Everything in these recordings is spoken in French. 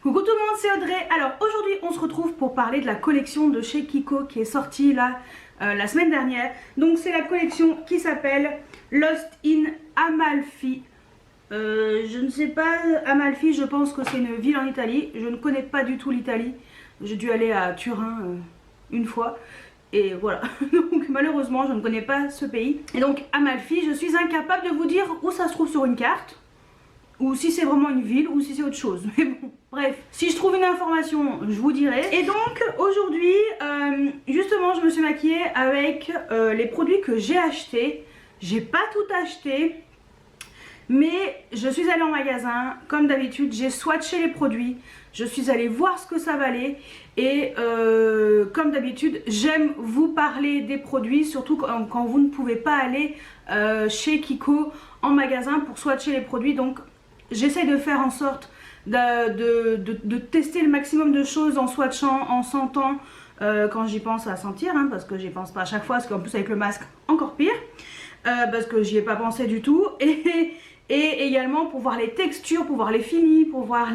Coucou tout le monde, c'est Audrey. Alors aujourd'hui on se retrouve pour parler de la collection de chez Kiko qui est sortie là la semaine dernière. Donc c'est la collection qui s'appelle Lost in Amalfi. Je ne sais pas, Amalfi, je pense que c'est une ville en Italie. Je ne connais pas du tout l'Italie. J'ai dû aller à Turin une fois. Et voilà, donc malheureusement je ne connais pas ce pays. Et donc Amalfi, je suis incapable de vous dire où ça se trouve sur une carte, ou si c'est vraiment une ville, ou si c'est autre chose. Mais bon, bref, si je trouve une information, je vous dirai. Et donc aujourd'hui, justement, je me suis maquillée avec les produits que j'ai achetés. J'ai pas tout acheté, mais je suis allée en magasin, comme d'habitude, j'ai swatché les produits. Je suis allée voir ce que ça valait. Et comme d'habitude, j'aime vous parler des produits, surtout quand vous ne pouvez pas aller chez Kiko en magasin pour swatcher les produits. Donc j'essaie de faire en sorte de tester le maximum de choses en swatchant, en sentant, quand j'y pense à sentir, hein, parce que j'y pense pas à chaque fois, parce qu'en plus avec le masque encore pire, parce que j'y ai pas pensé du tout. Et également pour voir les textures, pour voir les finis, pour voir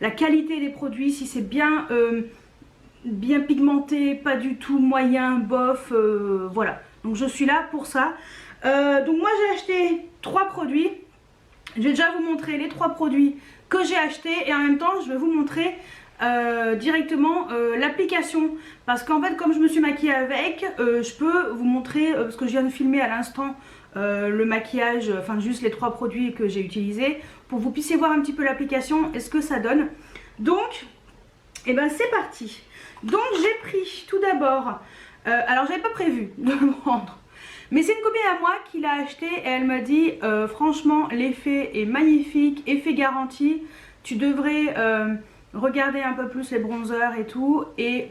la qualité des produits, si c'est bien pigmenté, pas du tout moyen, bof, voilà. Donc je suis là pour ça. Donc moi j'ai acheté 3 produits. Je vais déjà vous montrer les 3 produits que j'ai achetés et en même temps je vais vous montrer directement l'application, parce qu'en fait comme je me suis maquillée avec, je peux vous montrer, parce que je viens de filmer à l'instant le maquillage, enfin juste les 3 produits que j'ai utilisés, pour que vous puissiez voir un petit peu l'application et ce que ça donne. Donc et ben c'est parti. Donc j'ai pris tout d'abord, alors j'avais pas prévu de le prendre, mais c'est une copine à moi qui l'a acheté et elle m'a dit franchement l'effet est magnifique, effet garanti, tu devrais regarder un peu plus les bronzers et tout. Et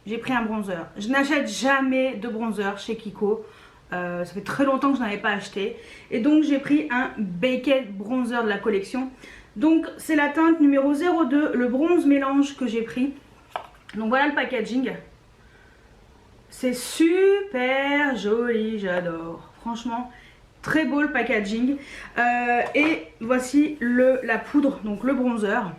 j'ai pris un bronzer. Je n'achète jamais de bronzer chez Kiko, ça fait très longtemps que je n'en avais pas acheté. Et donc j'ai pris un Baked Bronzer de la collection. Donc c'est la teinte numéro 02, le bronze mélange que j'ai pris. Donc voilà le packaging. C'est super joli, j'adore. Franchement, très beau le packaging. Et voici la poudre, donc le bronzer.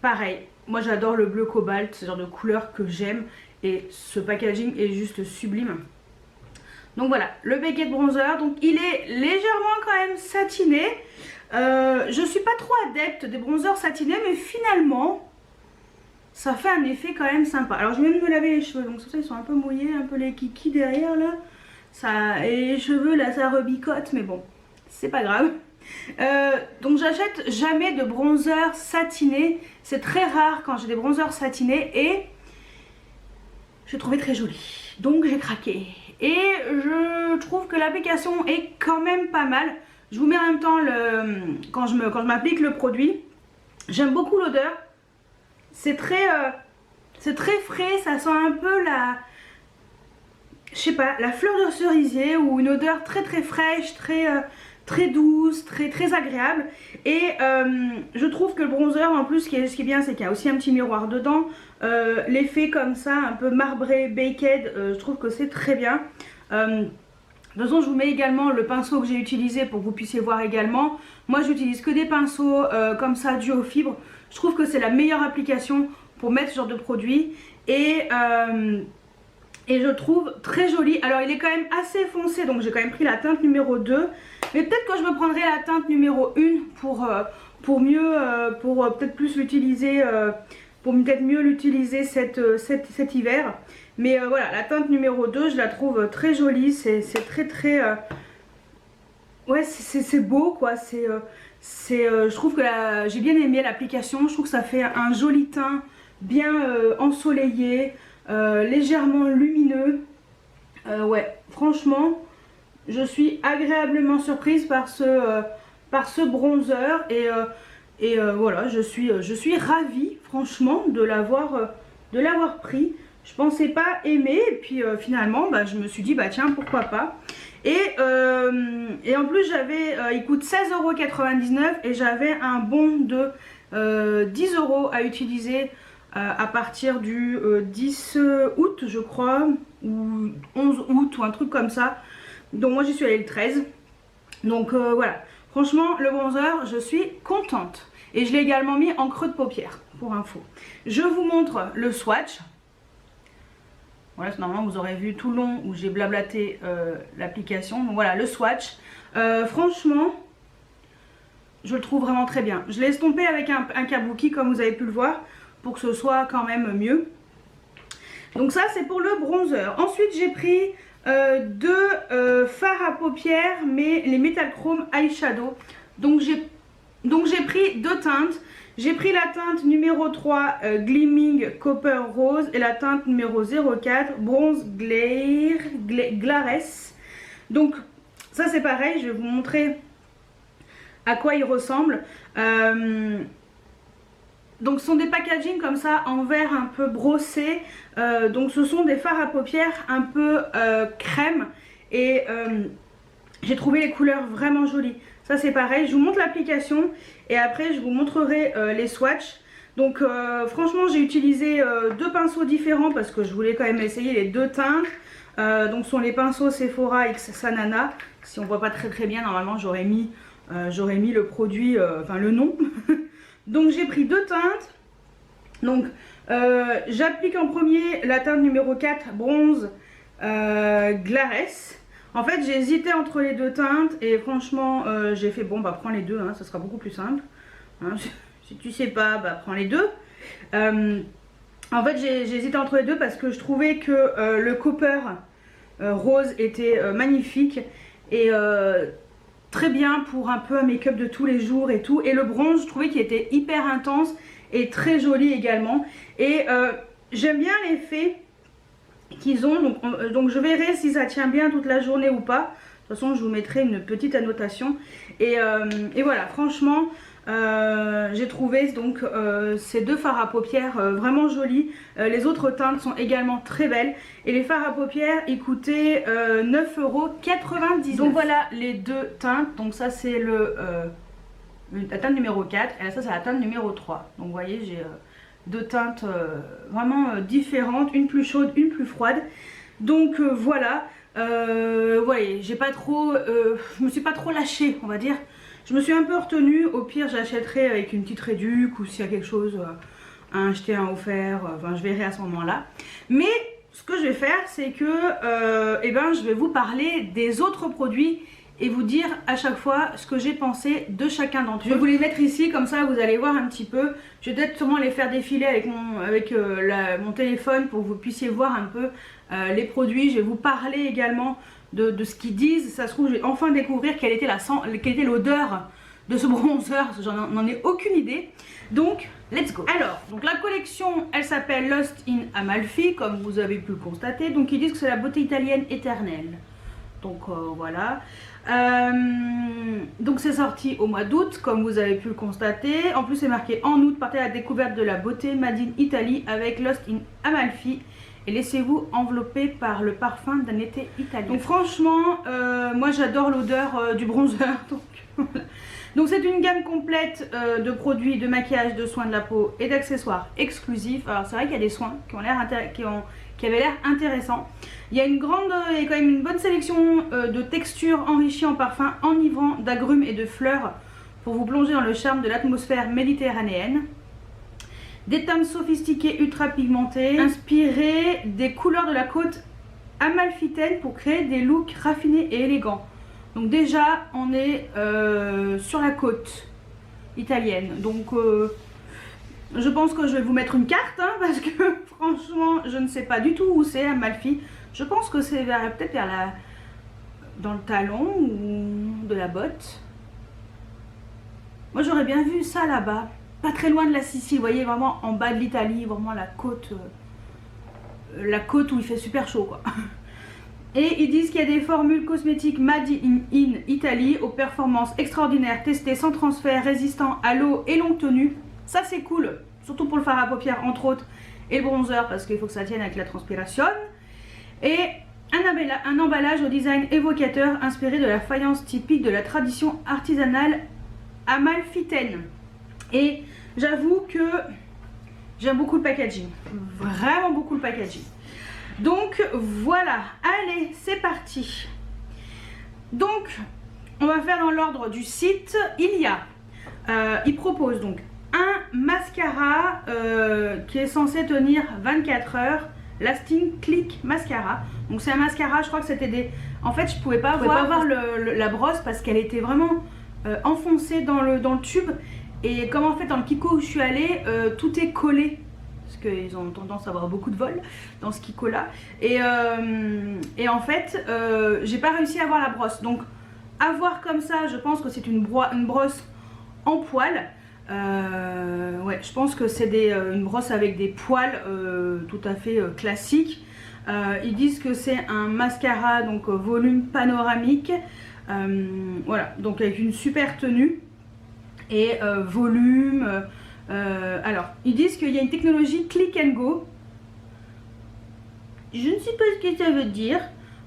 Pareil, moi j'adore le bleu cobalt, c'est le genre de couleur que j'aime. Et ce packaging est juste sublime. Donc voilà, le Baked Bronzer. Donc il est légèrement quand même satiné. Je suis pas trop adepte des bronzers satinés, mais finalement ça fait un effet quand même sympa. Alors je viens de me laver les cheveux, donc ça ils sont un peu mouillés, un peu les kikis derrière là. Ça, et les cheveux là ça rebicote, mais bon, c'est pas grave. Donc j'achète jamais de bronzer satiné. C'est très rare quand j'ai des bronzers satinés et j'ai trouvé très joli. Donc j'ai craqué. Et je trouve que l'application est quand même pas mal. Je vous mets en même temps quand je m'applique le produit. J'aime beaucoup l'odeur. C'est très frais, ça sent un peu je sais pas, la fleur de cerisier, ou une odeur très fraîche, très douce, très agréable. Et je trouve que le bronzer en plus, ce qui est bien, c'est qu'il y a aussi un petit miroir dedans. L'effet comme ça, un peu marbré, baked, je trouve que c'est très bien. De toute façon je vous mets également le pinceau que j'ai utilisé pour que vous puissiez voir également. Moi j'utilise que des pinceaux comme ça, duo fibre. Je trouve que c'est la meilleure application pour mettre ce genre de produit. Et je trouve très joli. Alors il est quand même assez foncé, donc j'ai quand même pris la teinte numéro 2. Mais peut-être que je me prendrai la teinte numéro 1 pour mieux, pour peut-être plus l'utiliser, pour peut-être mieux l'utiliser cet hiver. Mais voilà, la teinte numéro 2, je la trouve très jolie. C'est très ouais, c'est beau quoi. Je trouve que j'ai bien aimé l'application. Je trouve que ça fait un joli teint bien ensoleillé, légèrement lumineux. Ouais, franchement, je suis agréablement surprise par ce bronzer. Et voilà, je suis ravie franchement de l'avoir pris. Je pensais pas aimer, et puis finalement bah, je me suis dit bah tiens pourquoi pas. Et en plus il coûte 16,99 € et j'avais un bon de 10 € à utiliser à partir du 10 août je crois, ou 11 août ou un truc comme ça. Donc moi j'y suis allée le 13. Donc voilà, franchement le bronzer je suis contente. Et je l'ai également mis en creux de paupière, pour info. Je vous montre le swatch. Voilà, normalement vous aurez vu tout le long où j'ai blablaté l'application. Donc voilà, le swatch. Franchement, je le trouve vraiment très bien. Je l'ai estompé avec un kabuki comme vous avez pu le voir, pour que ce soit quand même mieux. Donc ça c'est pour le bronzer. Ensuite j'ai pris deux fards à paupières, mais les Metal Chrome Eyeshadow. Donc j'ai pris deux teintes. J'ai pris la teinte numéro 3 Gleaming Copper Rose et la teinte numéro 04 Bronze Glares. Donc ça c'est pareil, je vais vous montrer à quoi il ressemble. Donc ce sont des packaging comme ça en verre un peu brossé. Donc ce sont des fards à paupières un peu crème. Et j'ai trouvé les couleurs vraiment jolies. Ça c'est pareil, je vous montre l'application et après je vous montrerai les swatchs. Donc franchement j'ai utilisé deux pinceaux différents parce que je voulais quand même essayer les deux teintes. Donc ce sont les pinceaux Sephora X Sanana. Si on voit pas très bien, normalement j'aurais mis le produit, enfin le nom. Donc j'ai pris deux teintes. Donc j'applique en premier la teinte numéro 4 Bronze Glares. En fait j'ai hésité entre les deux teintes et franchement j'ai fait bon bah prends les deux, hein, ça sera beaucoup plus simple. Hein, si tu sais pas, bah prends les deux. En fait j'ai hésité entre les deux parce que je trouvais que le copper rose était magnifique et très bien pour un peu un make-up de tous les jours et tout. Et le bronze je trouvais qu'il était hyper intense et très joli également. Et j'aime bien l'effet qu'ils ont, donc je verrai si ça tient bien toute la journée ou pas. De toute façon je vous mettrai une petite annotation et voilà, franchement j'ai trouvé donc ces deux fards à paupières vraiment jolis. Les autres teintes sont également très belles et les fards à paupières ils coûtaient 9,99 €. Donc voilà les deux teintes. Donc ça c'est la teinte numéro 4 et ça c'est la teinte numéro 3. Donc vous voyez j'ai deux teintes vraiment différentes, une plus chaude, une plus froide. Donc voilà, voyez, j'ai pas trop, je me suis pas trop lâchée, on va dire. Je me suis un peu retenue. Au pire j'achèterai avec une petite réduc ou s'il y a quelque chose à acheter, un offert, enfin je verrai à ce moment là. Mais ce que je vais faire c'est que eh ben, je vais vous parler des autres produits et vous dire à chaque fois ce que j'ai pensé de chacun d'entre eux. Je vais vous les mettre ici, comme ça vous allez voir un petit peu. Je vais peut-être sûrement les faire défiler avec mon téléphone pour que vous puissiez voir un peu les produits. Je vais vous parler également de ce qu'ils disent. Ça se trouve je vais enfin découvrir quelle était l'odeur de ce bronzer, parce que j'en ai aucune idée. Donc let's go. Alors donc la collection elle s'appelle Lost in Amalfi comme vous avez pu le constater. Donc ils disent que c'est la beauté italienne éternelle. Donc voilà. Donc c'est sorti au mois d'août comme vous avez pu le constater. En plus c'est marqué en août, partez à la découverte de la beauté Made in Italy avec Lost in Amalfi et laissez-vous envelopper par le parfum d'un été italien. Donc franchement moi j'adore l'odeur du bronzer. Donc voilà. Donc c'est une gamme complète de produits de maquillage, de soins de la peau et d'accessoires exclusifs. Alors c'est vrai qu'il y a des soins qui avaient l'air intéressants. Il y a quand même une bonne sélection de textures enrichies en parfums enivrants d'agrumes et de fleurs pour vous plonger dans le charme de l'atmosphère méditerranéenne. Des teintes sophistiquées ultra pigmentées, inspirées des couleurs de la côte amalfitaine pour créer des looks raffinés et élégants. Donc déjà on est sur la côte italienne. Donc je pense que je vais vous mettre une carte hein, parce que franchement je ne sais pas du tout où c'est Amalfi. Je pense que c'est peut-être dans le talon ou de la botte. Moi j'aurais bien vu ça là-bas, pas très loin de la Sicile, vous voyez, vraiment en bas de l'Italie, vraiment la côte où il fait super chaud quoi. Et ils disent qu'il y a des formules cosmétiques Made in Italy aux performances extraordinaires, testées sans transfert, résistant à l'eau et longue tenue. Ça c'est cool, surtout pour le fard à paupières entre autres et le bronzer parce qu'il faut que ça tienne avec la transpiration. Et un emballage au design évocateur inspiré de la faïence typique de la tradition artisanale amalfitaine. Et j'avoue que j'aime beaucoup le packaging, vraiment beaucoup le packaging. Donc voilà, allez c'est parti. Donc on va faire dans l'ordre du site. Il y a il propose donc un mascara qui est censé tenir 24 heures, Lasting Click Mascara. Donc c'est un mascara, je crois que c'était des... En fait je pouvais pas voir la brosse parce qu'elle était vraiment enfoncée dans le tube. Et comme en fait dans le Kiko où je suis allée, tout est collé. Parce qu'ils ont tendance à avoir beaucoup de vol dans ce Kiko là. Et en fait j'ai pas réussi à avoir la brosse. Donc à voir comme ça, je pense que c'est une brosse en poil. Ouais, je pense que c'est une brosse avec des poils tout à fait classiques. Ils disent que c'est un mascara donc volume panoramique. Voilà, donc avec une super tenue et volume. Alors, ils disent qu'il y a une technologie click and go. Je ne sais pas ce que ça veut dire,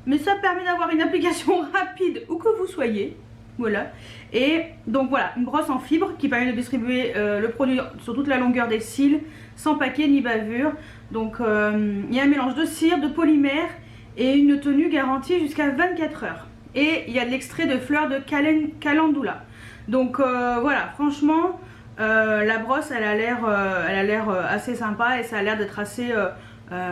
mais ça permet d'avoir une application rapide où que vous soyez. Voilà. Et donc voilà, une brosse en fibre qui permet de distribuer le produit sur toute la longueur des cils, sans paquet ni bavure. Donc il y a un mélange de cire, de polymère et une tenue garantie jusqu'à 24 heures. Et il y a de l'extrait de fleurs de calendula. Donc voilà, franchement, la brosse elle a l'air assez sympa et ça a l'air d'être assez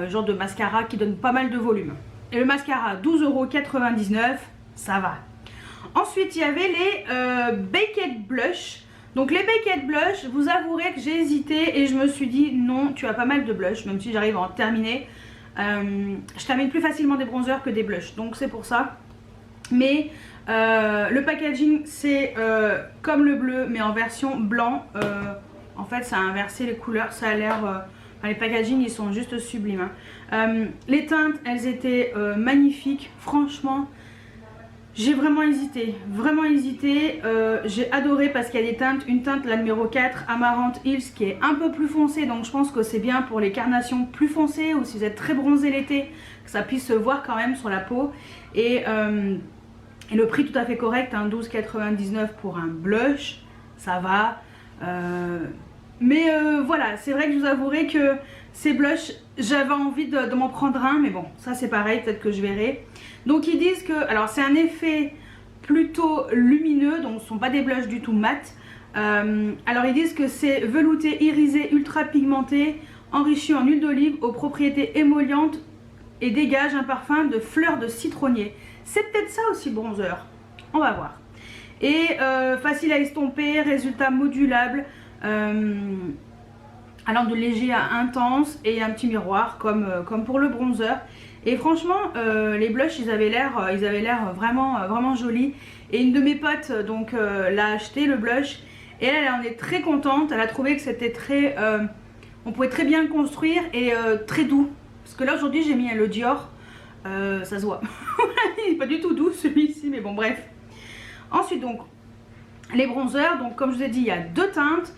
genre de mascara qui donne pas mal de volume. Et le mascara 12,99 €, ça va. Ensuite il y avait les Baked Blush. Donc les Baked Blush, vous avouerez que j'ai hésité et je me suis dit non, tu as pas mal de blush, même si j'arrive à en terminer. Je termine plus facilement des bronzers que des blushs, donc c'est pour ça. Mais le packaging c'est comme le bleu mais en version blanc. En fait ça a inversé les couleurs, ça a l'air... les packaging ils sont juste sublimes. Les teintes elles étaient magnifiques, franchement. J'ai vraiment hésité, j'ai adoré parce qu'il y a des teintes, une teinte la numéro 4 Amaranth Hills qui est un peu plus foncée, donc je pense que c'est bien pour les carnations plus foncées ou si vous êtes très bronzé l'été, que ça puisse se voir quand même sur la peau. Et le prix tout à fait correct, hein, 12,99 € pour un blush, ça va. Mais voilà, c'est vrai que je vous avouerai que ces blushs, j'avais envie de m'en prendre un, mais bon, ça c'est pareil, peut-être que je verrai. Donc ils disent que, alors c'est un effet plutôt lumineux, donc ce ne sont pas des blushs du tout mat. Alors ils disent que c'est velouté, irisé, ultra pigmenté, enrichi en huile d'olive aux propriétés émollientes et dégage un parfum de fleurs de citronnier. C'est peut-être ça aussi le bronzer, on va voir. Et facile à estomper, résultat modulable. Allant de léger à intense et un petit miroir comme pour le bronzer. Et franchement les blushs ils avaient l'air vraiment jolis. Et une de mes potes donc l'a acheté le blush et elle en est très contente. Elle a trouvé que c'était très on pouvait très bien le construire et très doux. Parce que là aujourd'hui j'ai mis le Dior, ça se voit. Il n'est pas du tout doux celui-ci, mais bon bref. Ensuite donc les bronzers, donc comme je vous ai dit il y a deux teintes.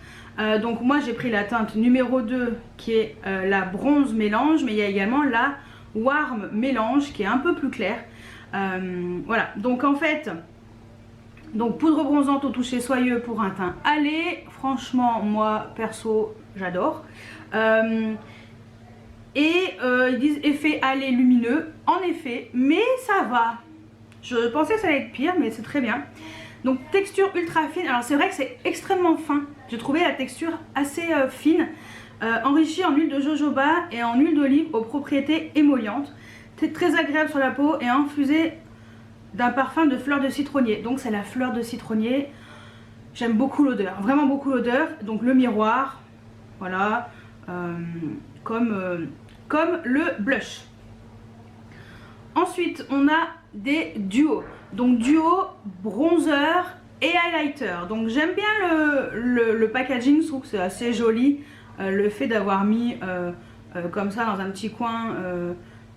Donc moi j'ai pris la teinte numéro 2 qui est la bronze mélange, mais il y a également la warm mélange qui est un peu plus claire. Voilà, donc en fait, donc poudre bronzante au toucher soyeux pour un teint allé. Franchement moi perso j'adore. Ils disent effet allé lumineux, en effet, mais ça va. Je pensais que ça allait être pire, mais c'est très bien. Donc texture ultra fine, alors c'est vrai que c'est extrêmement fin. J'ai trouvé la texture assez fine, enrichie en huile de jojoba et en huile d'olive aux propriétés émollientes. C'est très agréable sur la peau et infusé d'un parfum de fleurs de citronnier. Donc c'est la fleur de citronnier, j'aime beaucoup l'odeur, vraiment beaucoup l'odeur. Donc le miroir, voilà, comme le blush. Ensuite on a des duos. Donc duo bronzer et highlighter. Donc j'aime bien le packaging, je trouve que c'est assez joli. Le fait d'avoir mis comme ça dans un petit coin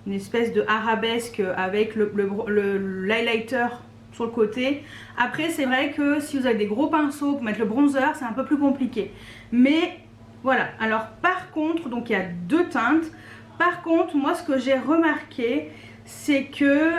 une espèce de arabesque avec l'highlighter sur le côté. Après c'est vrai que si vous avez des gros pinceaux pour mettre le bronzer c'est un peu plus compliqué. Mais voilà, alors par contre, donc il y a deux teintes. Par contre moi ce que j'ai remarqué c'est que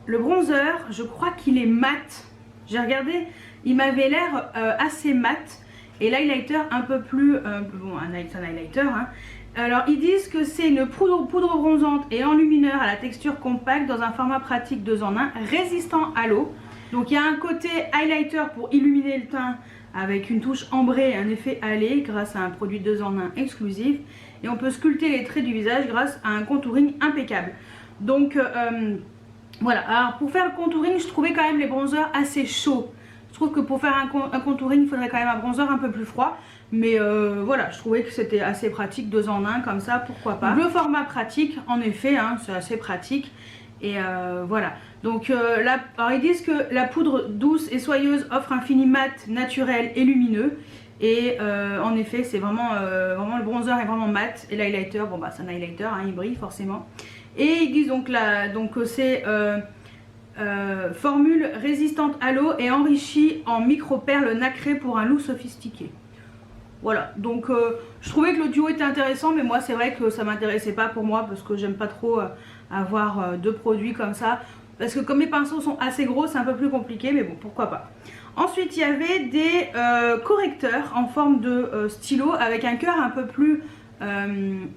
le bronzer, je crois qu'il est mat. J'ai regardé, il m'avait l'air assez mat. Et l'highlighter un peu plus... bon, un highlighter. Hein. Alors, ils disent que c'est une poudre bronzante et enlumineur à la texture compacte dans un format pratique 2 en 1, résistant à l'eau. Donc il y a un côté highlighter pour illuminer le teint avec une touche ambrée et un effet hâlé grâce à un produit 2 en 1 exclusif. Et on peut sculpter les traits du visage grâce à un contouring impeccable. Donc voilà, alors pour faire le contouring, je trouvais quand même les bronzers assez chauds. Je trouve que pour faire un contouring, il faudrait quand même un bronzer un peu plus froid. Mais voilà, je trouvais que c'était assez pratique, 2 en 1 comme ça, pourquoi pas. Le format pratique, en effet, hein, c'est assez pratique. Et voilà, donc là, alors ils disent que la poudre douce et soyeuse offre un fini mat, naturel et lumineux. Et en effet, c'est vraiment, vraiment le bronzer est vraiment mat. Et l'highlighter, bon bah c'est un highlighter, hein, il brille forcément. Et ils disent donc là, donc c'est formule résistante à l'eau et enrichie en micro-perles nacrées pour un look sophistiqué. Voilà, donc je trouvais que le duo était intéressant, mais moi c'est vrai que ça m'intéressait pas pour moi parce que j'aime pas trop avoir deux produits comme ça. Parce que comme mes pinceaux sont assez gros, c'est un peu plus compliqué, mais bon, pourquoi pas. Ensuite, il y avait des correcteurs en forme de stylo avec un cœur un peu plus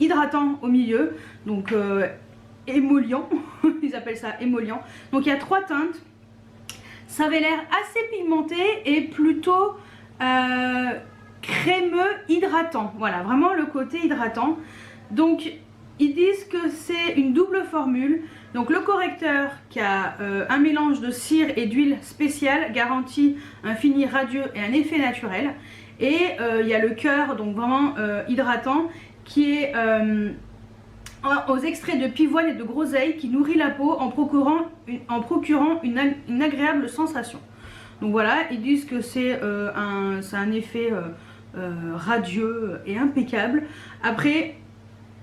hydratant au milieu. Donc émollient, ils appellent ça émollient. Donc il y a 3 teintes. Ça avait l'air assez pigmenté et plutôt crémeux hydratant. Voilà, vraiment le côté hydratant. Donc ils disent que c'est une double formule. Donc le correcteur qui a un mélange de cire et d'huile spéciale garantit un fini radieux et un effet naturel. Et il y a le cœur, donc vraiment hydratant, qui est aux extraits de pivoine et de groseille qui nourrit la peau en procurant une agréable sensation. Donc voilà, ils disent que c'est un effet radieux et impeccable. Après,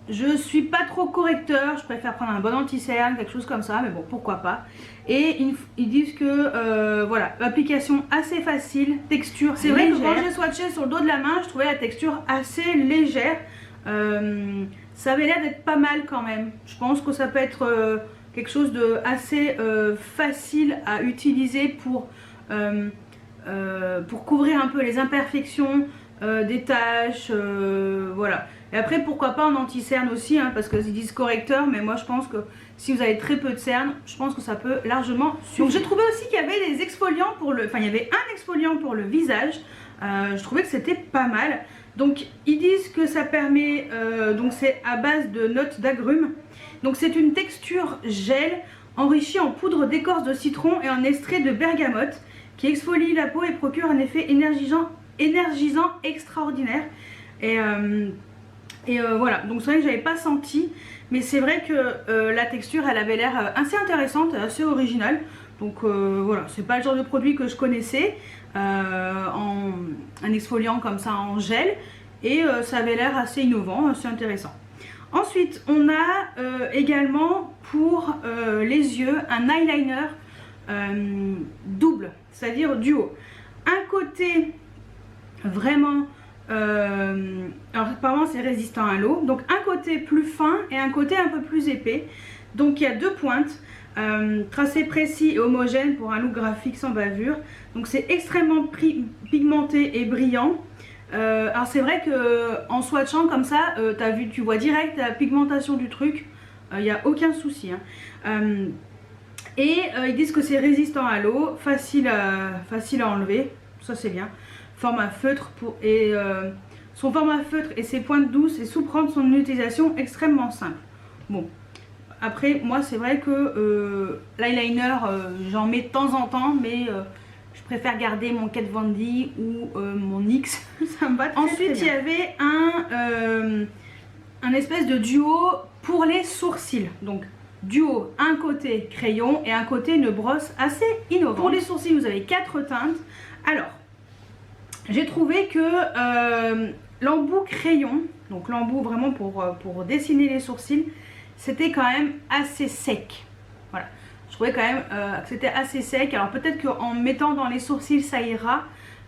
je suis pas trop correcteur, je préfère prendre un bon anti-cerne, quelque chose comme ça, mais bon, pourquoi pas. Et ils disent que voilà, application assez facile, texture c'est vrai que quand j'ai swatché sur le dos de la main, je trouvais la texture assez légère. Ça avait l'air d'être pas mal quand même. Je pense que ça peut être quelque chose de assez facile à utiliser pour couvrir un peu les imperfections des taches, voilà. Et après pourquoi pas en anti-cerne aussi, hein, parce qu'ils disent correcteur, mais moi je pense que si vous avez très peu de cernes, je pense que ça peut largement suffire. Donc j'ai trouvé aussi qu'il y avait des exfoliants pour le... Enfin il y avait un exfoliant pour le visage, je trouvais que c'était pas mal. Donc ils disent que ça permet, donc c'est à base de notes d'agrumes. Donc c'est une texture gel enrichie en poudre d'écorce de citron et en extrait de bergamote qui exfolie la peau et procure un effet énergisant extraordinaire. Et voilà, donc c'est vrai que j'avais pas senti, mais c'est vrai que la texture elle avait l'air assez intéressante, assez originale. Donc voilà, c'est pas le genre de produit que je connaissais, un exfoliant comme ça en gel, et ça avait l'air assez innovant, assez intéressant. Ensuite on a également pour les yeux un eyeliner double, c'est-à-dire duo. Un côté vraiment alors apparemment c'est résistant à l'eau, donc un côté plus fin et un côté un peu plus épais. Donc il y a 2 pointes, tracé précis et homogène pour un look graphique sans bavure. Donc c'est extrêmement pigmenté et brillant. Alors c'est vrai que en swatchant comme ça, tu vois direct la pigmentation du truc, il n'y a aucun souci, hein. Et ils disent que c'est résistant à l'eau, facile à enlever, ça c'est bien. Format feutre son format feutre et ses pointes douces et souple rendent son utilisation extrêmement simple. Bon, après moi c'est vrai que l'eyeliner j'en mets de temps en temps, mais je préfère garder mon Kat Von D ou mon NYX. Ça me va très, ensuite très bien. Il y avait un espèce de duo pour les sourcils. Donc duo, un côté crayon et un côté une brosse assez innovante. Pour les sourcils vous avez 4 teintes. Alors j'ai trouvé que l'embout crayon, donc l'embout vraiment pour dessiner les sourcils, c'était quand même assez sec. Voilà, je trouvais quand même que c'était assez sec. Alors peut-être qu'en mettant dans les sourcils ça ira,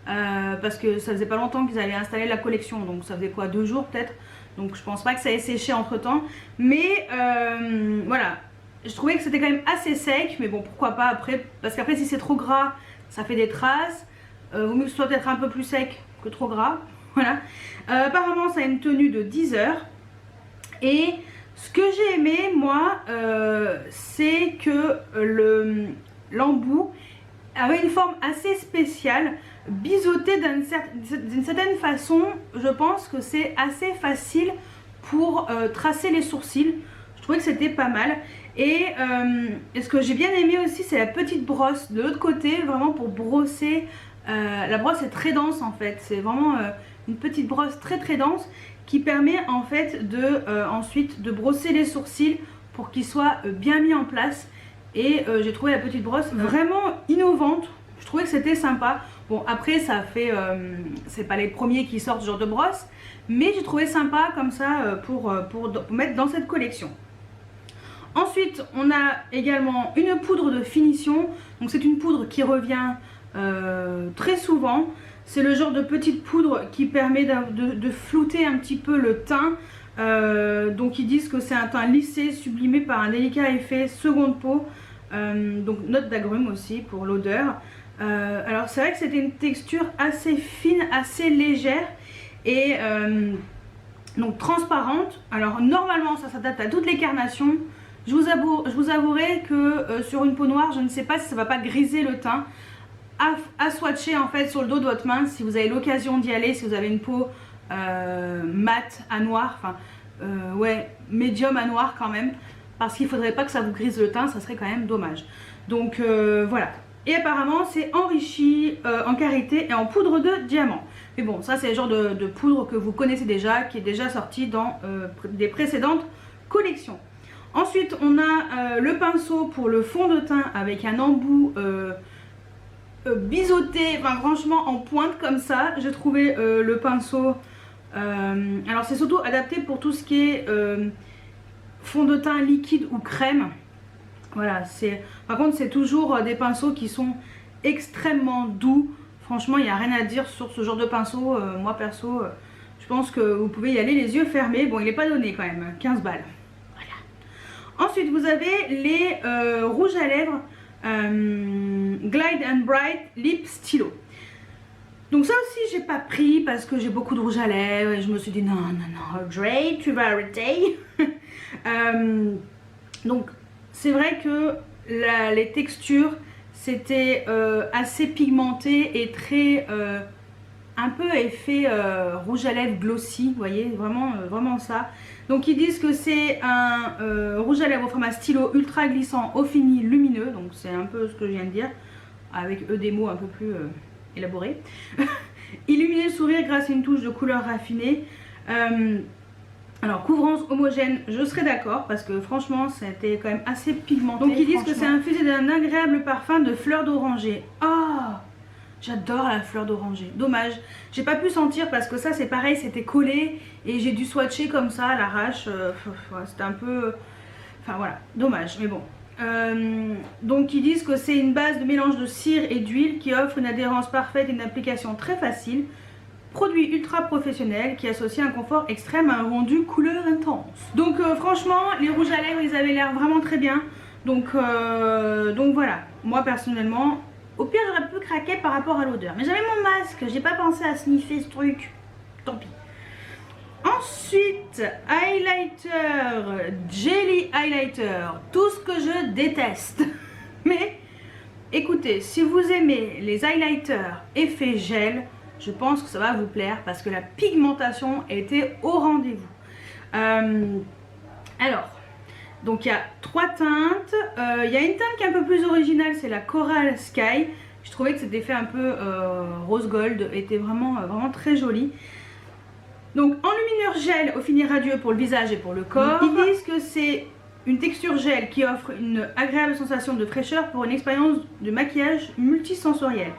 parce que ça faisait pas longtemps qu'ils avaient installé la collection, donc ça faisait quoi, 2 jours peut-être. Donc je pense pas que ça ait séché entre temps. Mais voilà, je trouvais que c'était quand même assez sec, mais bon pourquoi pas après, parce qu'après si c'est trop gras, ça fait des traces. Vaut mieux que ce soit peut-être un peu plus sec que trop gras. Voilà. Apparemment ça a une tenue de 10 heures. Et ce que j'ai aimé moi, c'est que l'embout avait une forme assez spéciale, biseauté d'une certaine façon. Je pense que c'est assez facile pour tracer les sourcils. Je trouvais que c'était pas mal. Et ce que j'ai bien aimé aussi, c'est la petite brosse de l'autre côté, vraiment pour brosser. La brosse est très dense en fait, c'est vraiment une petite brosse très dense qui permet en fait de ensuite de brosser les sourcils pour qu'ils soient bien mis en place. Et j'ai trouvé la petite brosse vraiment innovante. Je trouvais que c'était sympa. Bon, après ça fait c'est pas les premiers qui sortent ce genre de brosse, mais j'ai trouvé sympa comme ça pour mettre dans cette collection. Ensuite on a également une poudre de finition. Donc c'est une poudre qui revient très souvent. C'est le genre de petite poudre qui permet de flouter un petit peu le teint. Donc ils disent que c'est un teint lissé, sublimé par un délicat effet seconde peau. Donc note d'agrumes aussi pour l'odeur. Alors c'est vrai que c'était une texture assez fine, assez légère et donc transparente. Alors normalement ça s'adapte à toutes les carnations. Je vous avouerai que sur une peau noire, je ne sais pas si ça va pas griser le teint. À swatcher en fait sur le dos de votre main si vous avez l'occasion d'y aller, si vous avez une peau mat à noir, enfin ouais, médium à noir quand même, parce qu'il faudrait pas que ça vous grise le teint, ça serait quand même dommage. Donc voilà. Et apparemment c'est enrichi en karité et en poudre de diamant. Mais bon, ça c'est le genre de poudre que vous connaissez déjà, qui est déjà sorti dans des précédentes collections. Ensuite on a le pinceau pour le fond de teint avec un embout biseauté, enfin franchement en pointe comme ça. J'ai trouvé le pinceau, alors c'est surtout adapté pour tout ce qui est fond de teint liquide ou crème. Voilà, par contre c'est toujours des pinceaux qui sont extrêmement doux. Franchement il n'y a rien à dire sur ce genre de pinceau. Moi perso je pense que vous pouvez y aller les yeux fermés. Bon, il n'est pas donné quand même, 15 balles. Voilà. Ensuite vous avez les rouges à lèvres Glide and Bright Lip Stylo. Donc ça aussi j'ai pas pris parce que j'ai beaucoup de rouge à lèvres et je me suis dit non Audrey, tu vas arrêter. Donc c'est vrai que les textures c'était assez pigmenté et très un peu effet rouge à lèvres glossy, vous voyez, vraiment ça. Donc ils disent que c'est un rouge à lèvres au format stylo ultra glissant au fini lumineux. Donc c'est un peu ce que je viens de dire, avec des mots un peu plus élaborés. Illuminer le sourire grâce à une touche de couleur raffinée. Alors couvrance homogène, je serais d'accord parce que franchement c'était quand même assez pigmenté. Donc ils disent que c'est infusé d'un agréable parfum de fleurs d'oranger. Ah, j'adore la fleur d'oranger. Dommage, j'ai pas pu sentir parce que ça c'est pareil, c'était collé et j'ai dû swatcher comme ça à l'arrache. C'était un peu... Enfin voilà, dommage, mais bon. Donc ils disent que c'est une base de mélange de cire et d'huile qui offre une adhérence parfaite et une application très facile. Produit ultra professionnel qui associe un confort extrême à un rendu couleur intense. Donc franchement les rouges à lèvres ils avaient l'air vraiment très bien. Donc voilà, moi personnellement au pire j'aurais pu craquer par rapport à l'odeur. Mais j'avais mon masque, j'ai pas pensé à sniffer ce truc. Tant pis. Ensuite, highlighter, jelly highlighter, tout ce que je déteste. Mais écoutez, si vous aimez les highlighters effet gel, je pense que ça va vous plaire parce que la pigmentation était au rendez-vous. Alors, donc il y a 3 teintes. Il y a une teinte qui est un peu plus originale, c'est la Coral Sky. Je trouvais que cet effet un peu rose gold était vraiment très joli. Donc enlumineur gel au fini radieux pour le visage et pour le corps. Ils disent que c'est une texture gel qui offre une agréable sensation de fraîcheur pour une expérience de maquillage multisensoriel.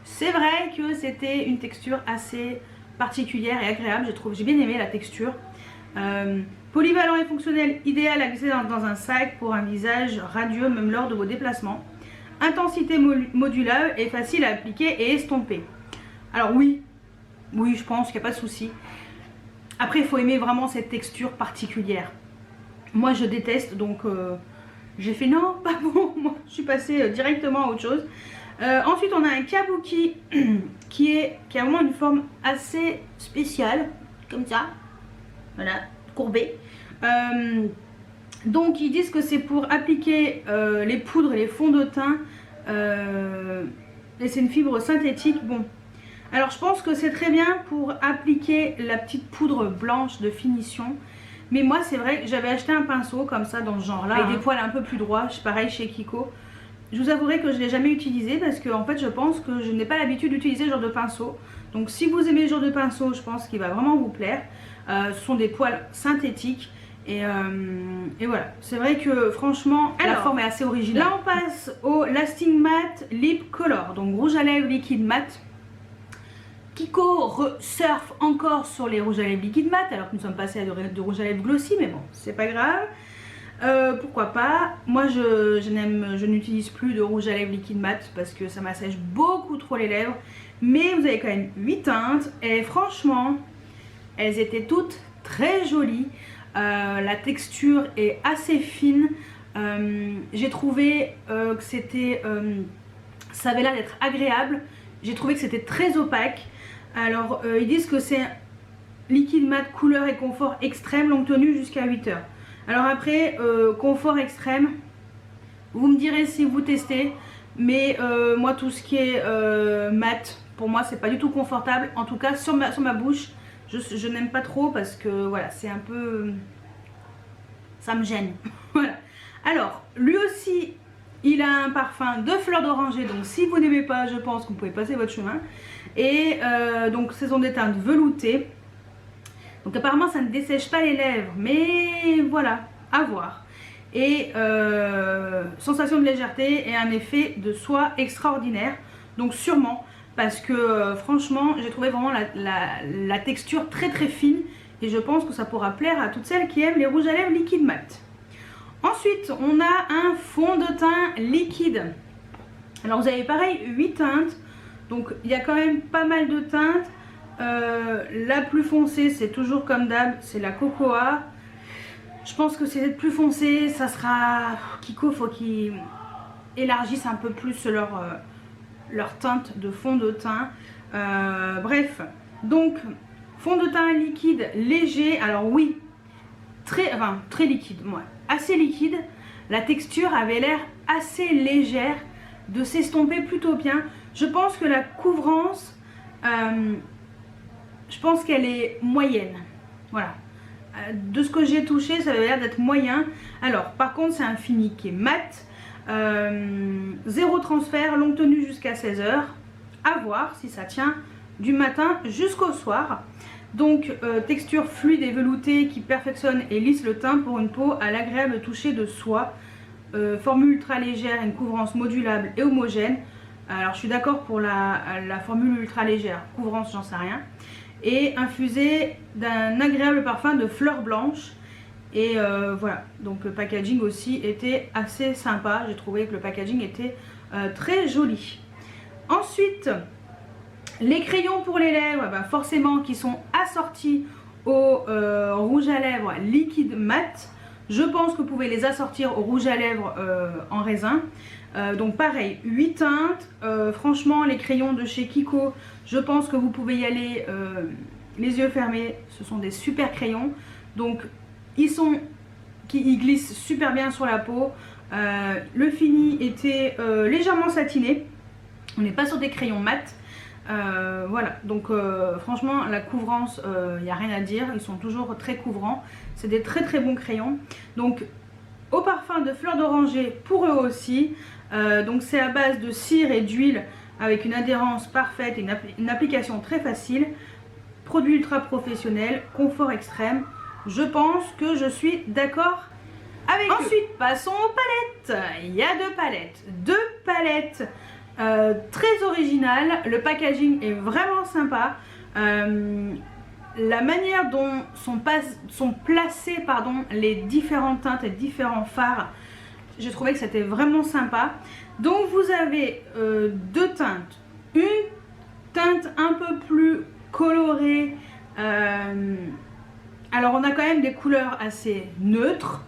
C'est vrai que c'était une texture assez particulière et agréable, j'ai bien aimé la texture. Polyvalent et fonctionnel, idéal à glisser dans un sac pour un visage radieux même lors de vos déplacements. Intensité modulable et facile à appliquer et estomper. Alors oui, je pense qu'il n'y a pas de souci. Après il faut aimer vraiment cette texture particulière. Moi je déteste donc j'ai fait non, pas bon, moi je suis passée directement à autre chose. Ensuite on a un kabuki qui a vraiment une forme assez spéciale, comme ça, voilà, courbée. Donc ils disent que c'est pour appliquer les poudres et les fonds de teint et c'est une fibre synthétique. Bon, alors je pense que c'est très bien pour appliquer la petite poudre blanche de finition. Mais moi c'est vrai que j'avais acheté un pinceau comme ça dans ce genre là, avec des poils un peu plus droits, pareil chez Kiko. Je vous avouerai que je ne l'ai jamais utilisé parce que en fait je pense que je n'ai pas l'habitude d'utiliser ce genre de pinceau. Donc si vous aimez ce genre de pinceau, je pense qu'il va vraiment vous plaire. Ce sont des poils synthétiques. Et voilà, c'est vrai que franchement la forme est assez originale. Là on passe au Lasting Matte Lip Color, donc rouge à lèvres liquide mat. Kiko surfe encore sur les rouges à lèvres liquide mat, alors que nous sommes passés à de rouge à lèvres glossy, mais bon, c'est pas grave. Pourquoi pas. Moi je n'utilise plus de rouge à lèvres liquide mat parce que ça m'assèche beaucoup trop les lèvres. Mais vous avez quand même 8 teintes et franchement elles étaient toutes très jolies. La texture est assez fine. J'ai trouvé que c'était ça avait l'air d'être agréable. J'ai trouvé que c'était très opaque. Alors ils disent que c'est liquide mat couleur et confort extrême, longue tenue jusqu'à 8 heures. Alors après confort extrême, vous me direz si vous testez, mais moi tout ce qui est mat, pour moi c'est pas du tout confortable. En tout cas sur ma bouche je n'aime pas trop parce que voilà, c'est un peu, ça me gêne. Voilà. Alors lui aussi il a un parfum de fleur d'oranger, donc si vous n'aimez pas, je pense que vous pouvez passer votre chemin. Et donc ce sont des teintes veloutées. Donc apparemment ça ne dessèche pas les lèvres, mais voilà, à voir. Et sensation de légèreté et un effet de soie extraordinaire. Donc sûrement, parce que franchement j'ai trouvé vraiment la texture très très fine. Et je pense que ça pourra plaire à toutes celles qui aiment les rouges à lèvres liquide mat. Ensuite on a un fond de teint liquide. Alors vous avez pareil 8 teintes. Donc il y a quand même pas mal de teintes. La plus foncée c'est toujours comme d'hab, c'est la Cocoa. Je pense que c'est plus foncé, ça sera Kiko, faut qu'ils élargissent un peu plus leur teinte de fond de teint. Bref, donc fond de teint liquide léger. Alors oui, très liquide, ouais, assez liquide. La texture avait l'air assez légère, de s'estomper plutôt bien. Je pense que la couvrance, je pense qu'elle est moyenne. Voilà. De ce que j'ai touché, ça avait l'air d'être moyen. Alors, par contre, c'est un fini qui est mat. Zéro transfert, longue tenue jusqu'à 16 heures. À voir si ça tient du matin jusqu'au soir. Donc, texture fluide et veloutée qui perfectionne et lisse le teint pour une peau à l'agréable toucher de soie. Formule ultra légère, une couvrance modulable et homogène. Alors je suis d'accord pour la formule ultra légère, couvrance j'en sais rien. Et infusée d'un agréable parfum de fleurs blanches. Et voilà, donc le packaging aussi était assez sympa. J'ai trouvé que le packaging était très joli. Ensuite, les crayons pour les lèvres, bah forcément qui sont assortis au rouge à lèvres liquide mat. Je pense que vous pouvez les assortir au rouge à lèvres en raisin. Donc pareil, 8 teintes. Franchement, les crayons de chez Kiko, je pense que vous pouvez y aller les yeux fermés. Ce sont des super crayons. Donc ils glissent super bien sur la peau. Le fini était légèrement satiné. On n'est pas sur des crayons mat. Voilà, donc franchement la couvrance, il n'y a rien à dire, ils sont toujours très couvrants, c'est des très très bons crayons. Donc au parfum de fleur d'oranger pour eux aussi, donc c'est à base de cire et d'huile avec une adhérence parfaite et une application très facile, produit ultra professionnel, confort extrême. Je pense que je suis d'accord avec eux. Ensuite passons aux palettes. Il y a deux palettes très originales. Le packaging est vraiment sympa. La manière dont sont placées les différentes teintes et différents fards, j'ai trouvé que c'était vraiment sympa. Donc vous avez deux teintes. Une teinte un peu plus colorée. Alors on a quand même des couleurs assez neutres,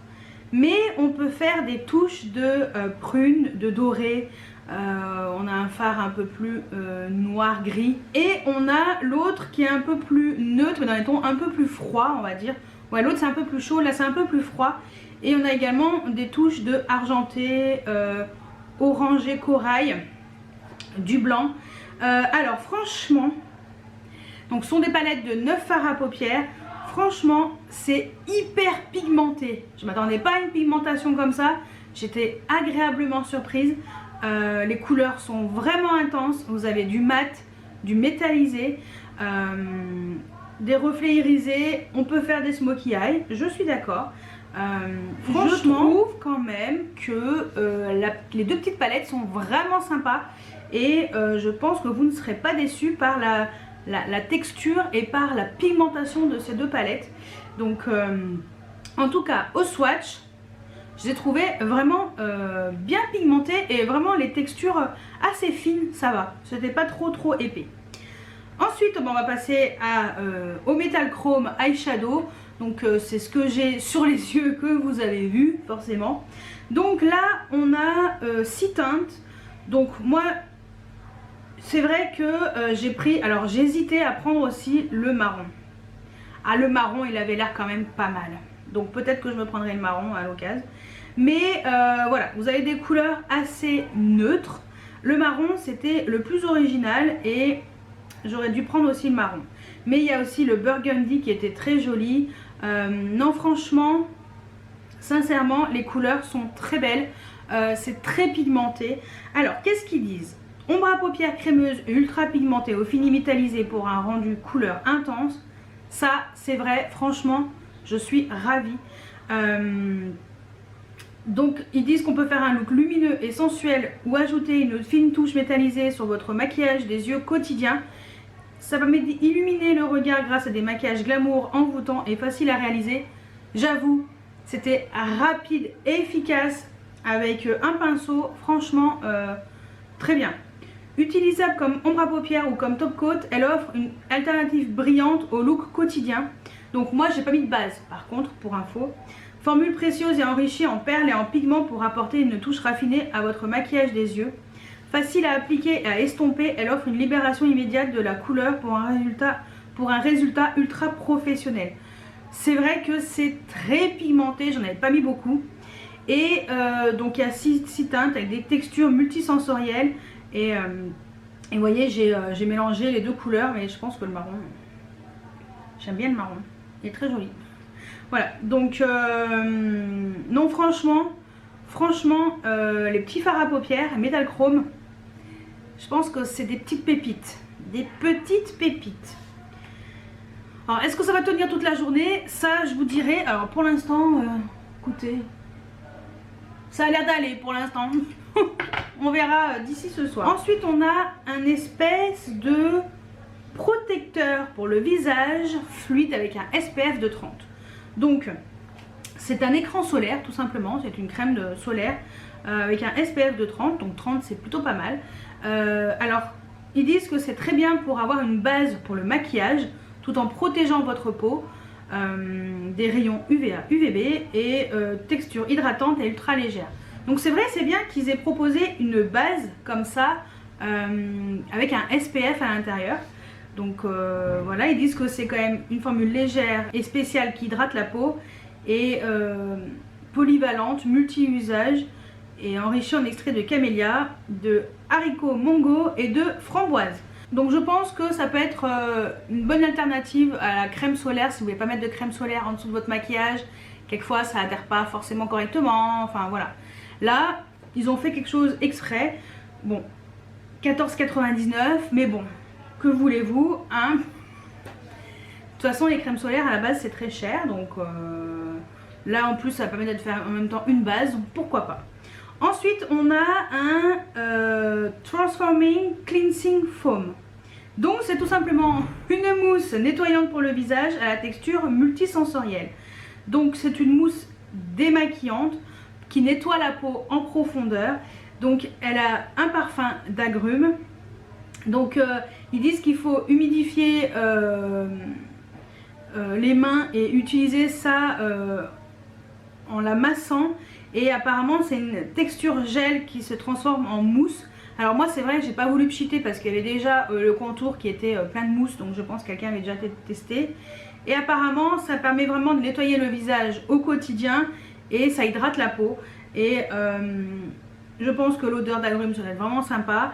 mais on peut faire des touches de prune, de doré. On a un fard un peu plus noir gris et on a l'autre qui est un peu plus neutre mais dans les tons un peu plus froids, on va dire. Ouais, l'autre c'est un peu plus chaud, là c'est un peu plus froid. Et on a également des touches de argenté, orangé corail, du blanc. Alors franchement, donc ce sont des palettes de 9 fards à paupières. Franchement, c'est hyper pigmenté. Je ne m'attendais pas à une pigmentation comme ça. J'étais agréablement surprise. Les couleurs sont vraiment intenses. Vous avez du mat, du métallisé, des reflets irisés. On peut faire des smokey eyes, je suis d'accord. Franchement, je trouve quand même que les deux petites palettes sont vraiment sympas. Et je pense que vous ne serez pas déçus par la texture et par la pigmentation de ces deux palettes. Donc en tout cas au swatch, je les ai trouvées vraiment bien pigmentées et vraiment les textures assez fines, ça va. C'était pas trop épais. Ensuite on va passer au Metal Chrome Eyeshadow. Donc c'est ce que j'ai sur les yeux que vous avez vu forcément. Donc là on a 6 teintes. Donc moi c'est vrai que j'ai pris, alors j'ai hésité à prendre aussi le marron. Ah, le marron il avait l'air quand même pas mal. Donc peut-être que je me prendrai le marron à l'occasion. Mais voilà, vous avez des couleurs assez neutres. Le marron c'était le plus original et j'aurais dû prendre aussi le marron. Mais il y a aussi le burgundy qui était très joli. Non franchement, sincèrement les couleurs sont très belles. C'est très pigmenté. Alors qu'est-ce qu'ils disent? Ombre à paupières crémeuse ultra pigmentée au fini métallisé pour un rendu couleur intense. Ça c'est vrai, franchement je suis ravie. Donc ils disent qu'on peut faire un look lumineux et sensuel ou ajouter une fine touche métallisée sur votre maquillage des yeux quotidien. Ça va illuminer le regard grâce à des maquillages glamour, envoûtants et faciles à réaliser. J'avoue, c'était rapide et efficace avec un pinceau, franchement très bien. Utilisable comme ombre à paupières ou comme top coat, elle offre une alternative brillante au look quotidien. Donc moi j'ai pas mis de base par contre pour info. Formule précieuse et enrichie en perles et en pigments pour apporter une touche raffinée à votre maquillage des yeux. Facile à appliquer et à estomper, elle offre une libération immédiate de la couleur pour un résultat ultra professionnel. C'est vrai que c'est très pigmenté, j'en avais pas mis beaucoup. Et donc il y a 6 teintes avec des textures multisensorielles. Et vous voyez, j'ai mélangé les deux couleurs, mais je pense que le marron, j'aime bien le marron, il est très joli. Voilà, donc non franchement, les petits fards à paupières, Metal Chrome, je pense que c'est des petites pépites. Des petites pépites. Alors, est-ce que ça va tenir toute la journée? Ça, je vous dirai. Alors, pour l'instant, écoutez, ça a l'air d'aller pour l'instant. On verra d'ici ce soir. Ensuite, on a un espèce de protecteur pour le visage fluide avec un SPF de 30. Donc, c'est un écran solaire tout simplement. C'est une crème solaire avec un SPF de 30. Donc 30, c'est plutôt pas mal. Alors, ils disent que c'est très bien pour avoir une base pour le maquillage tout en protégeant votre peau des rayons UVA, UVB et texture hydratante et ultra légère. Donc c'est vrai, c'est bien qu'ils aient proposé une base comme ça avec un SPF à l'intérieur. Donc voilà, ils disent que c'est quand même une formule légère et spéciale qui hydrate la peau et polyvalente, multi-usage et enrichie en extrait de camélia, de haricots mongo et de framboise. Donc je pense que ça peut être une bonne alternative à la crème solaire si vous ne voulez pas mettre de crème solaire en dessous de votre maquillage. Quelquefois ça adhère pas forcément correctement, enfin voilà. Là, ils ont fait quelque chose exprès. Bon, 14,99 €, mais bon, que voulez-vous, hein? De toute façon, les crèmes solaires à la base c'est très cher, donc là en plus ça permet de faire en même temps une base, donc pourquoi pas. Ensuite, on a un Transforming Cleansing Foam. Donc c'est tout simplement une mousse nettoyante pour le visage à la texture multisensorielle. Donc c'est une mousse démaquillante qui nettoie la peau en profondeur. Donc elle a un parfum d'agrumes. Donc ils disent qu'il faut humidifier les mains et utiliser ça en la massant. Et apparemment c'est une texture gel qui se transforme en mousse. Alors moi c'est vrai que j'ai pas voulu pchiter parce qu'il y avait déjà le contour qui était plein de mousse. Donc je pense que quelqu'un avait déjà testé. Et apparemment ça permet vraiment de nettoyer le visage au quotidien. Et ça hydrate la peau. Et je pense que l'odeur d'agrumes serait vraiment sympa.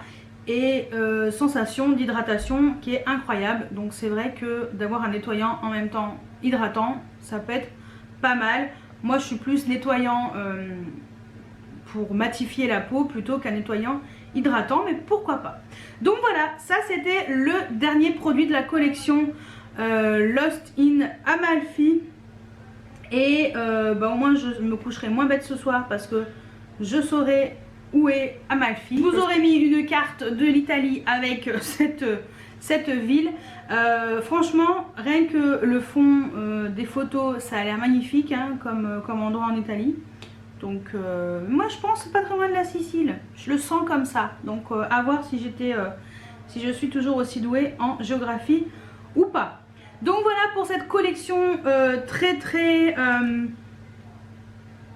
Et sensation d'hydratation qui est incroyable. Donc c'est vrai que d'avoir un nettoyant en même temps hydratant, ça peut être pas mal. Moi je suis plus nettoyant pour matifier la peau plutôt qu'un nettoyant hydratant, mais pourquoi pas. Donc voilà, ça c'était le dernier produit de la collection Lost in Amalfi. Et au moins je me coucherai moins bête ce soir parce que je saurai où est Amalfi. Je vous aurais mis une carte de l'Italie avec cette ville. Franchement, rien que le fond des photos, ça a l'air magnifique hein, comme endroit en Italie. Donc moi je pense c'est pas très loin de la Sicile. Je le sens comme ça. Donc à voir si si je suis toujours aussi douée en géographie ou pas. Donc voilà pour cette collection très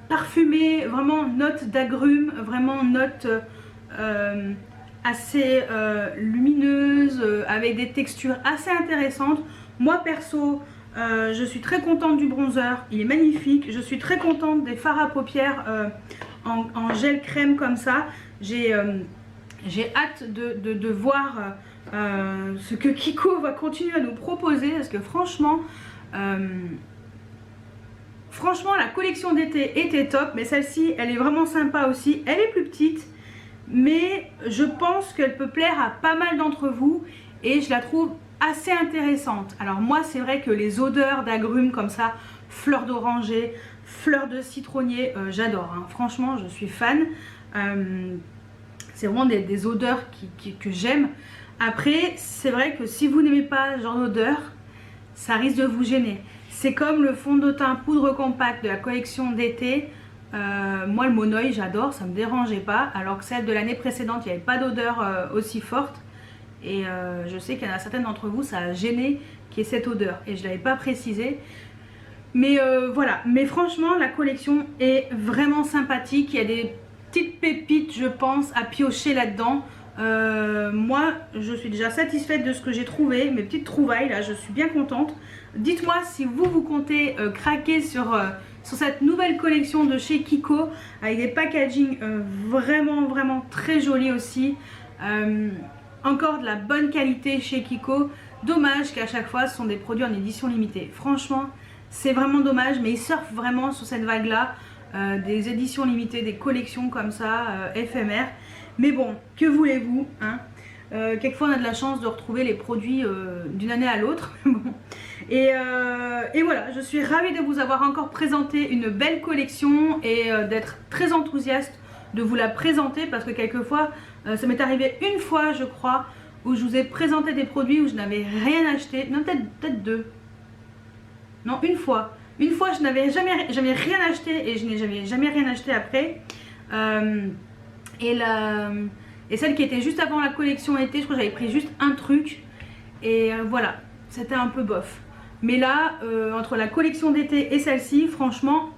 parfumée, vraiment note d'agrumes, vraiment note assez lumineuse, avec des textures assez intéressantes. Moi perso, je suis très contente du bronzer, il est magnifique. Je suis très contente des fards à paupières en gel crème comme ça. J'ai hâte de voir ce que Kiko va continuer à nous proposer parce que franchement la collection d'été était top, mais celle-ci elle est vraiment sympa aussi. Elle est plus petite mais je pense qu'elle peut plaire à pas mal d'entre vous et je la trouve assez intéressante. Alors moi c'est vrai que les odeurs d'agrumes comme ça, fleurs d'oranger, fleurs de citronnier, j'adore hein. Franchement je suis fan. C'est vraiment des odeurs que j'aime. Après c'est vrai que si vous n'aimez pas ce genre d'odeur, ça risque de vous gêner. C'est comme le fond de teint poudre compacte de la collection d'été. Moi le Monoi j'adore, ça me dérangeait pas. Alors que celle de l'année précédente il n'y avait pas d'odeur aussi forte. Et je sais qu'il y en a certaines d'entre vous ça a gêné qu'il y ait cette odeur. Et je ne l'avais pas précisé. Mais voilà, mais franchement la collection est vraiment sympathique. Il y a des petites pépites je pense à piocher là-dedans. Moi je suis déjà satisfaite de ce que j'ai trouvé. Mes petites trouvailles là, je suis bien contente. Dites-moi si vous comptez craquer sur cette nouvelle collection de chez Kiko avec des packaging vraiment très jolis aussi. Encore de la bonne qualité chez Kiko. Dommage qu'à chaque fois ce sont des produits en édition limitée. Franchement c'est vraiment dommage, mais ils surfent vraiment sur cette vague là des éditions limitées, des collections comme ça éphémères. Mais bon, que voulez-vous hein, quelquefois on a de la chance de retrouver les produits d'une année à l'autre. Bon. Et voilà, je suis ravie de vous avoir encore présenté une belle collection et d'être très enthousiaste de vous la présenter parce que quelquefois ça m'est arrivé une fois je crois où je vous ai présenté des produits où je n'avais rien acheté, non peut-être deux, non une fois je n'avais jamais rien acheté et je n'ai jamais rien acheté après. Et celle qui était juste avant la collection été, je crois que j'avais pris juste un truc et voilà, c'était un peu bof. Mais là, entre la collection d'été et celle-ci, franchement,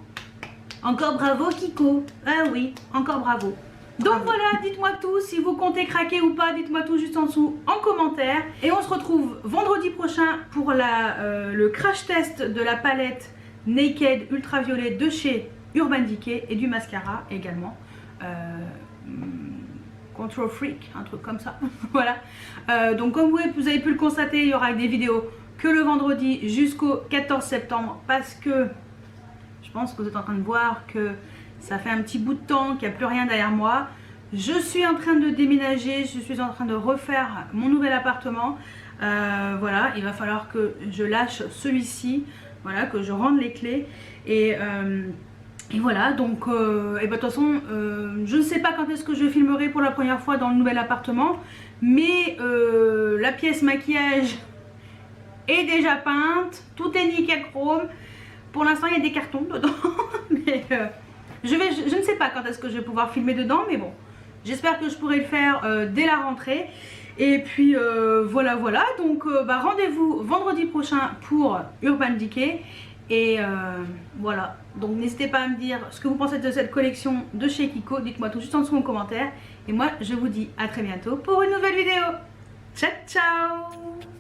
encore bravo Kiko. Ah oui, encore bravo. Donc voilà, dites-moi tout, si vous comptez craquer ou pas, dites-moi tout juste en dessous en commentaire. Et on se retrouve vendredi prochain pour le crash test de la palette Naked Ultraviolet de chez Urban Decay et du mascara également. Control Freak, un truc comme ça. Voilà. Donc comme vous avez pu le constater, il y aura des vidéos que le vendredi jusqu'au 14 septembre parce que je pense que vous êtes en train de voir que ça fait un petit bout de temps qu'il n'y a plus rien derrière moi. Je suis en train de déménager, je suis en train de refaire mon nouvel appartement. Voilà, il va falloir que je lâche celui-ci, voilà, que je rende les clés et voilà, donc de toute façon je ne sais pas quand est-ce que je filmerai pour la première fois dans le nouvel appartement, mais la pièce maquillage est déjà peinte, tout est nickel chrome. Pour l'instant il y a des cartons dedans mais je ne sais pas quand est-ce que je vais pouvoir filmer dedans, mais bon, j'espère que je pourrai le faire dès la rentrée. Et puis voilà, donc rendez-vous vendredi prochain pour Urban Decay. Et voilà, donc n'hésitez pas à me dire ce que vous pensez de cette collection de chez Kiko. Dites-moi tout juste en dessous en commentaire. Et moi je vous dis à très bientôt pour une nouvelle vidéo. Ciao ciao.